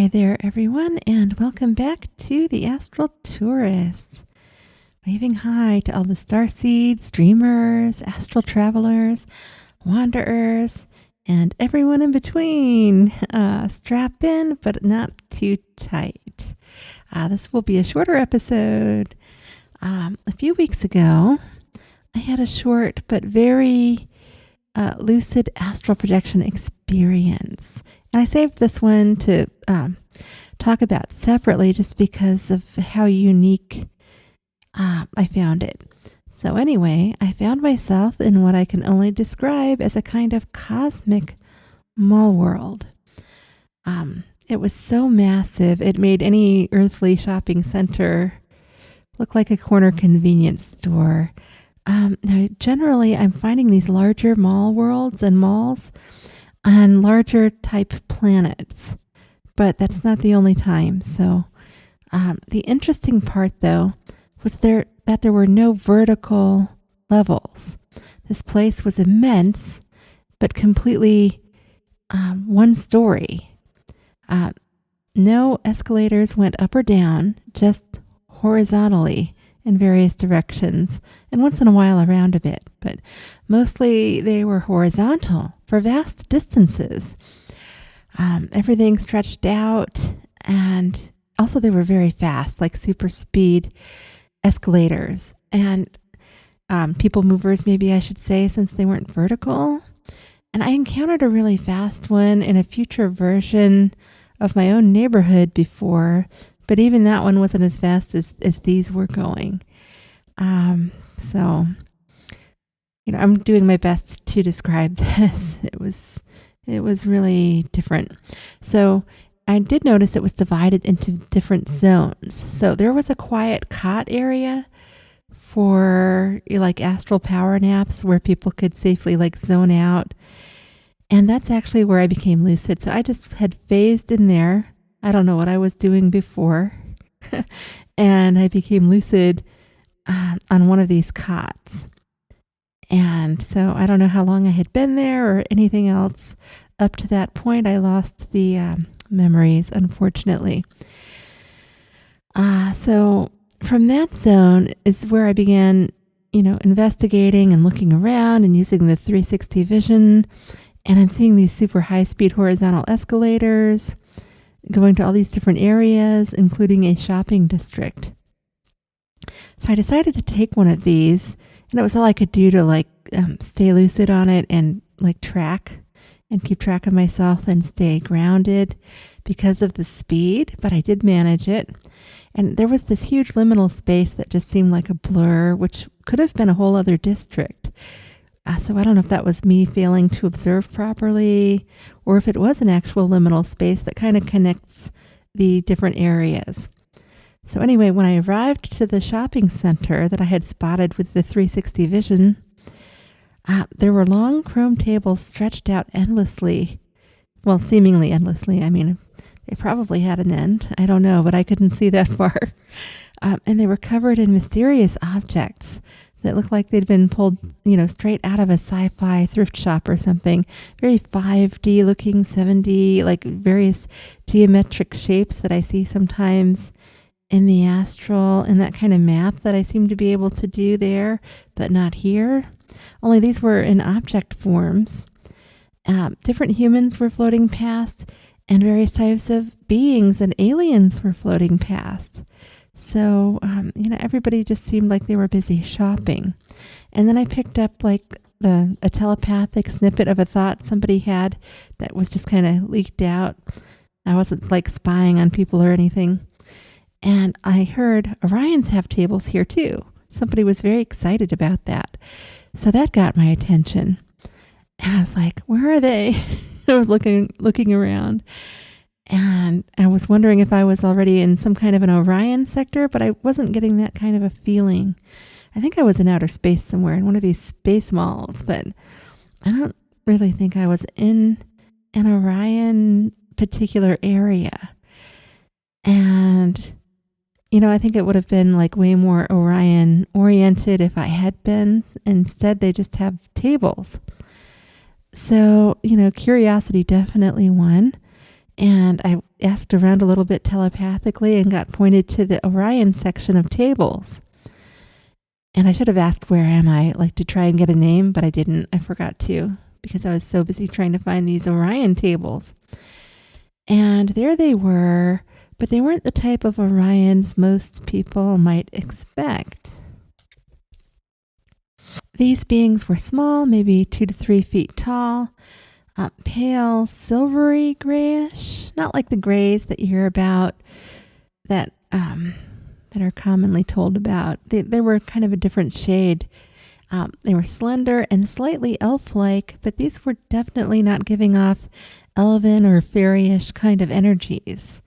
Hi there, everyone, and welcome back to the Astral Tourists. Waving hi to all the starseeds, dreamers, astral travelers, wanderers, and everyone in between. Strap in, but not too tight. This will be a shorter episode. A few weeks ago, I had a short but very lucid astral projection experience. And I saved this one to talk about separately just because of how unique I found it. So anyway, I found myself in what I can only describe as a kind of cosmic MallWorld. It was so massive, it made any earthly shopping center look like a corner convenience store. Now, generally, I'm finding these larger mall worlds and malls on larger type planets, but that's not the only time. So the interesting part, though, was that there were no vertical levels. This place was immense, but completely one story. No escalators went up or down, just horizontally in various directions, and once in a while around a bit, but mostly they were horizontal for vast distances. Everything stretched out, and also they were very fast, like super speed escalators and people movers, maybe I should say, since they weren't vertical. And I encountered a really fast one in a future version of my own neighborhood before, but even that one wasn't as fast as these were going. So, I'm doing my best to describe this. It was really different. So I did notice it was divided into different zones. So there was a quiet cot area for like astral power naps where people could safely like zone out. And that's actually where I became lucid. So I just had phased in there. I don't know what I was doing before. And I became lucid on one of these cots. And so I don't know how long I had been there or anything else. Up to that point, I lost the memories, unfortunately. So from that zone is where I began, investigating and looking around and using the 360 vision. And I'm seeing these super high-speed horizontal escalators going to all these different areas, including a shopping district. So I decided to take one of these, and it was all I could do to stay lucid on it and track and keep track of myself and stay grounded because of the speed, but I did manage it. And there was this huge liminal space that just seemed like a blur, which could have been a whole other district. So I don't know if that was me failing to observe properly or if it was an actual liminal space that kind of connects the different areas. So anyway, when I arrived to the shopping center that I had spotted with the 360 vision, there were long chrome tables stretched out endlessly. Well, seemingly endlessly. I mean, they probably had an end. I don't know, but I couldn't see that far. And they were covered in mysterious objects that looked like they'd been pulled, straight out of a sci-fi thrift shop or something. Very 5D looking, 7D, like various geometric shapes that I see sometimes in the astral, and that kind of math that I seem to be able to do there, but not here. Only these were in object forms. Different humans were floating past, and various types of beings and aliens were floating past. So, everybody just seemed like they were busy shopping. And then I picked up a telepathic snippet of a thought somebody had that was just kind of leaked out. I wasn't spying on people or anything. And I heard Orions have tables here too. Somebody was very excited about that. So that got my attention. And I was like, where are they? I was looking around. And I was wondering if I was already in some kind of an Orion sector, but I wasn't getting that kind of a feeling. I think I was in outer space somewhere in one of these space malls, but I don't really think I was in an Orion particular area. And, I think it would have been way more Orion oriented if I had been. Instead, they just have tables. So, curiosity definitely won. And I asked around a little bit telepathically and got pointed to the Orion section of tables. And I should have asked, where am I, like to try and get a name, but I didn't. I forgot to, because I was so busy trying to find these Orion tables. And there they were, but they weren't the type of Orions most people might expect. These beings were small, maybe 2 to 3 feet tall, pale, silvery grayish, not like the grays that you hear about that are commonly told about. They were kind of a different shade. They were slender and slightly elf-like, but these were definitely not giving off elven or fairyish kind of energies.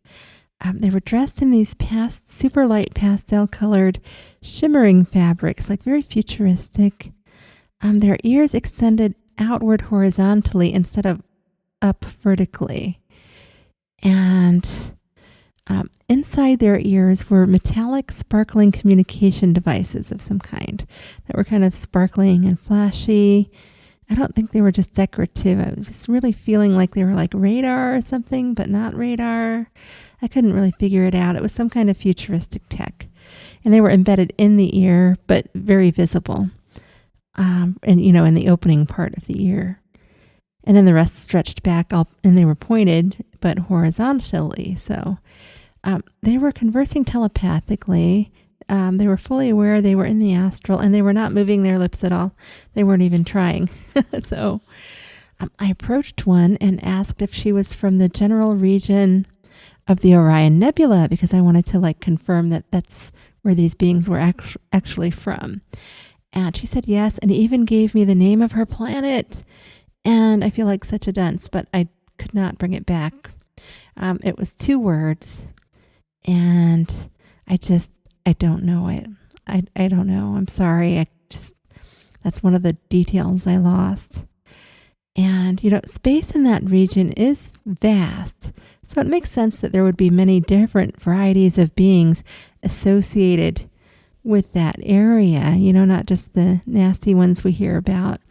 They were dressed in these super light pastel-colored shimmering fabrics, like very futuristic. Their ears extended outward horizontally instead of up vertically. And inside their ears were metallic, sparkling communication devices of some kind that were kind of sparkling and flashy. I don't think they were just decorative. I was really feeling like they were like radar or something, but not radar. I couldn't really figure it out. It was some kind of futuristic tech. And they were embedded in the ear, but very visible. And, in the opening part of the ear. And then the rest stretched back and they were pointed, but horizontally. So they were conversing telepathically. They were fully aware they were in the astral, and they were not moving their lips at all. They weren't even trying. So I approached one and asked if she was from the general region of the Orion Nebula, because I wanted to confirm that that's where these beings were actually from. And she said yes, and even gave me the name of her planet. And I feel like such a dunce, but I could not bring it back. It was 2 words, and I don't know it. I don't know. I'm sorry. That's one of the details I lost. And, space in that region is vast. So it makes sense that there would be many different varieties of beings associated with that area, not just the nasty ones we hear about.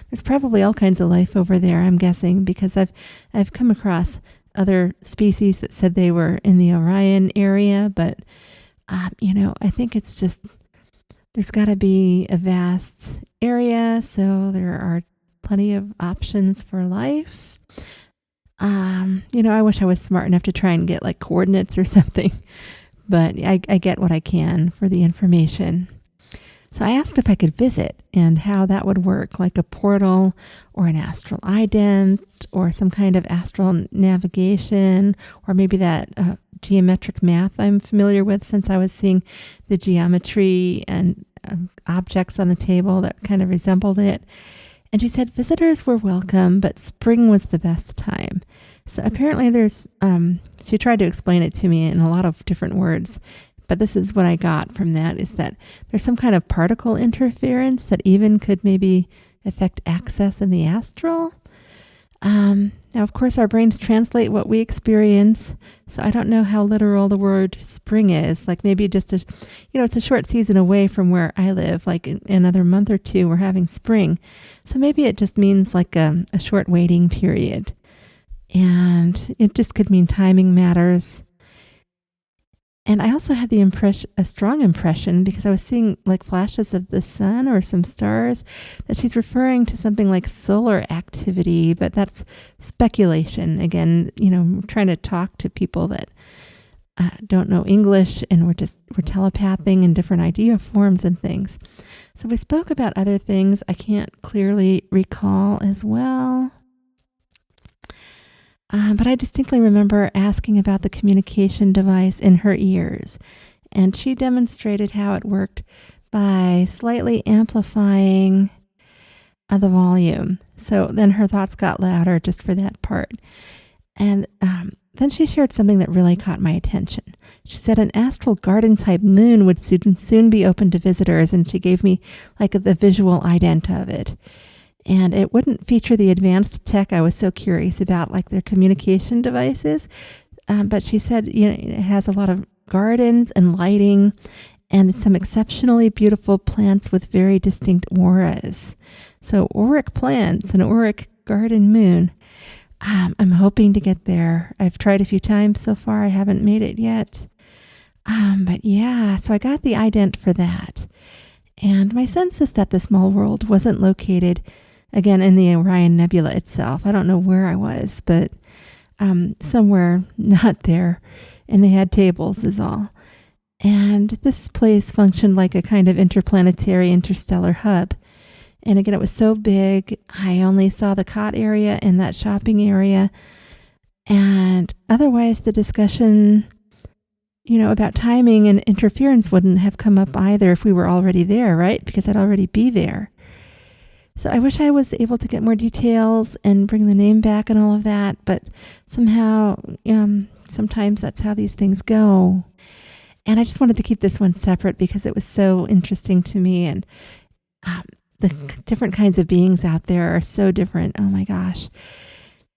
There's probably all kinds of life over there, I'm guessing, because I've come across other species that said they were in the Orion area, but I think it's just, there's got to be a vast area, so there are plenty of options for life. I wish I was smart enough to try and get coordinates or something, but I get what I can for the information. So I asked if I could visit and how that would work, like a portal or an astral ident or some kind of astral navigation, or maybe that geometric math I'm familiar with, since I was seeing the geometry and objects on the table that kind of resembled it. And she said visitors were welcome, but spring was the best time. So apparently there's, she tried to explain it to me in a lot of different words, but this is what I got from that, is that there's some kind of particle interference that even could maybe affect access in the astral. Now, of course, our brains translate what we experience, so I don't know how literal the word spring is. Maybe just it's a short season away from where I live. In another month or 2, we're having spring. So maybe it just means a short waiting period. And it just could mean timing matters. And I also had a strong impression, because I was seeing flashes of the sun or some stars, that she's referring to something like solar activity, but that's speculation. Again, trying to talk to people that don't know English, and we're telepathing in different idea forms and things. So we spoke about other things I can't clearly recall as well. But I distinctly remember asking about the communication device in her ears, and she demonstrated how it worked by slightly amplifying the volume. So then her thoughts got louder just for that part. And then she shared something that really caught my attention. She said an astral garden type moon would soon be open to visitors, and she gave me the visual ident of it. And it wouldn't feature the advanced tech I was so curious about, like their communication devices. But she said, it has a lot of gardens and lighting and some exceptionally beautiful plants with very distinct auras. So auric plants, an auric garden moon. I'm hoping to get there. I've tried a few times so far. I haven't made it yet. But yeah, so I got the ident for that. And my sense is that this MallWorld wasn't located, again, in the Orion Nebula itself. I don't know where I was, but somewhere not there. And they had tables is all. And this place functioned like a kind of interplanetary interstellar hub. And again, it was so big. I only saw the cot area and that shopping area. And otherwise, the discussion, about timing and interference wouldn't have come up either if we were already there, right? Because I'd already be there. So I wish I was able to get more details and bring the name back and all of that. But somehow, sometimes that's how these things go. And I just wanted to keep this one separate because it was so interesting to me. And the different kinds of beings out there are so different. Oh my gosh.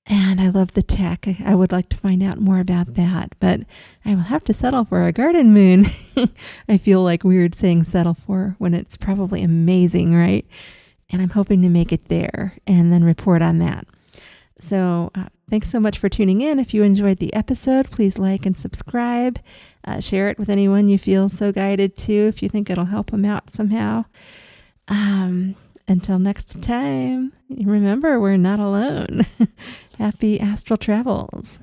And I love the tech. I would like to find out more about that, but I will have to settle for a garden moon. I feel like weird saying settle for when it's probably amazing, right? And I'm hoping to make it there and then report on that. So thanks so much for tuning in. If you enjoyed the episode, please like and subscribe. Share it with anyone you feel so guided to if you think it'll help them out somehow. Until next time, remember, we're not alone. Happy astral travels.